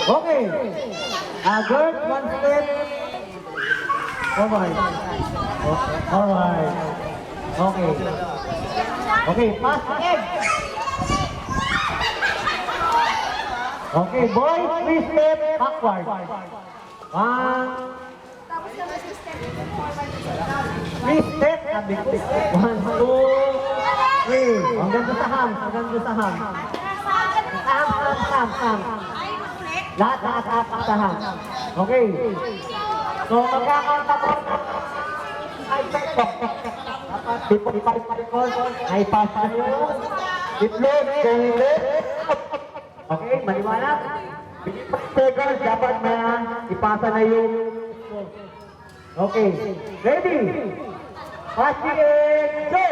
Okay. Girl, one step. Alright. Alright. Okay. Okay, pass the egg. Okay, boys, 3 step backward. 1, 3 step. Sabi ko. 1, 2, 3. Hanggang doon sa ham. Hanggang doon sa ham. Ham. Lahat sa ham. Okay. So, magkakatapos. Ay, pass nyo. Itlog, going left. Okay, maliwanag. 5 seconds, dapat na ipasa na yung... Okay, ready? Passing it, go!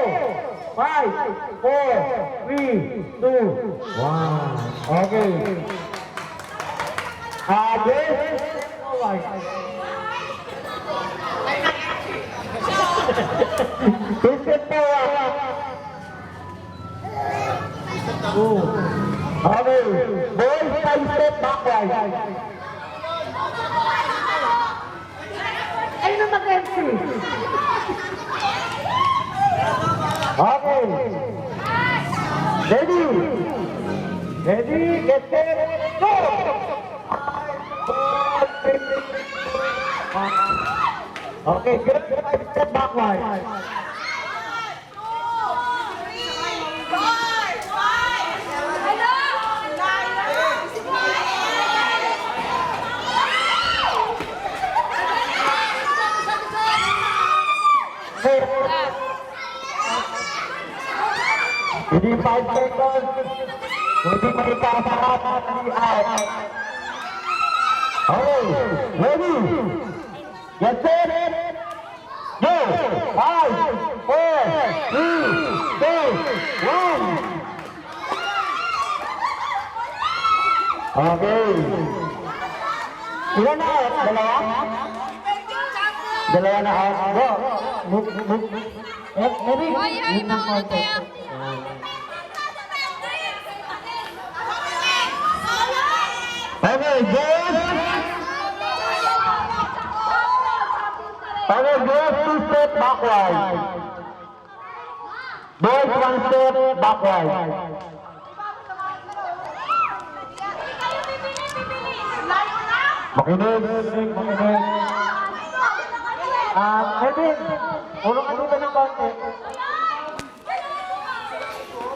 5, 4, 3, 2, 1. Okay. Again. Alright. Biscuit power. Okay. Boys, 5 step backward. Ay na mag-MC. Okay. Ready? Ready? Get set. Go! Okay, good. 5 step backward. Hindi 5 seconds. Hindi pa ipapakap at out. Okay, ready? Get set. Go! 5, 4, 3, 2, 1. Okay. Ilan na out? Dalawa? Dalawa na out. Go. Move. Ready? Move ng konti. Okay, good. Okay, girls, 2 step backward. Boys, 1 step backward. Makinig. Edwin, ulong ka dito ng konti.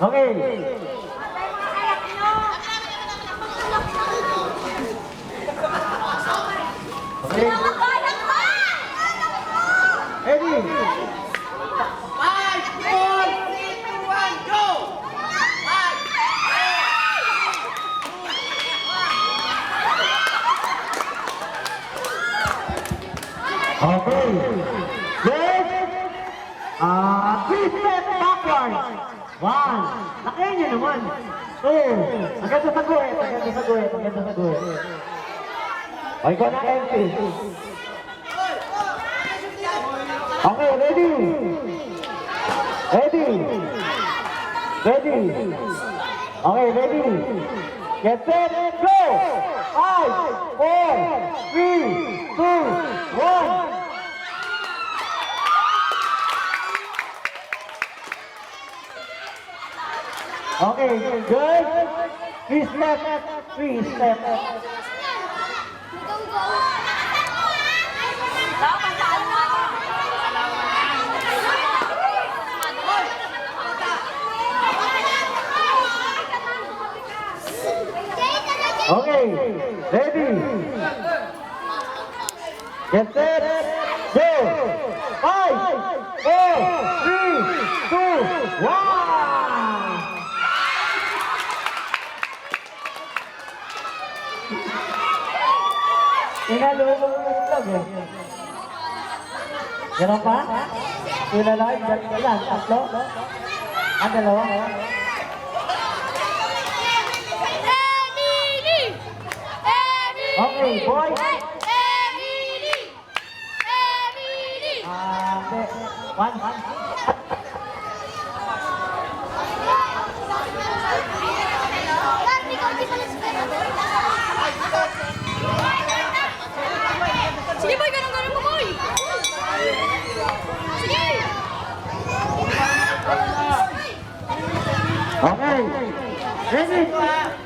Okay. Okay. Ready? 5, 4, 3, 2, 1, go! Okay. Yes. 3 step backward. 1. Nakaya niyo naman. 2. Agad sa guhit. Okay, go na empty. Okay, ready? Okay, ready? Get set, go! 5, 4, 3, 2, 1. Okay, good. 3 step. Okay, ready? Get set, go! 5, 4, 3, 2, 1. Inalulong mo yung vlog eh. Gano'n pa? Ilan? Tatlo? Dalawa? Okay, boys. One. Okay. Ready?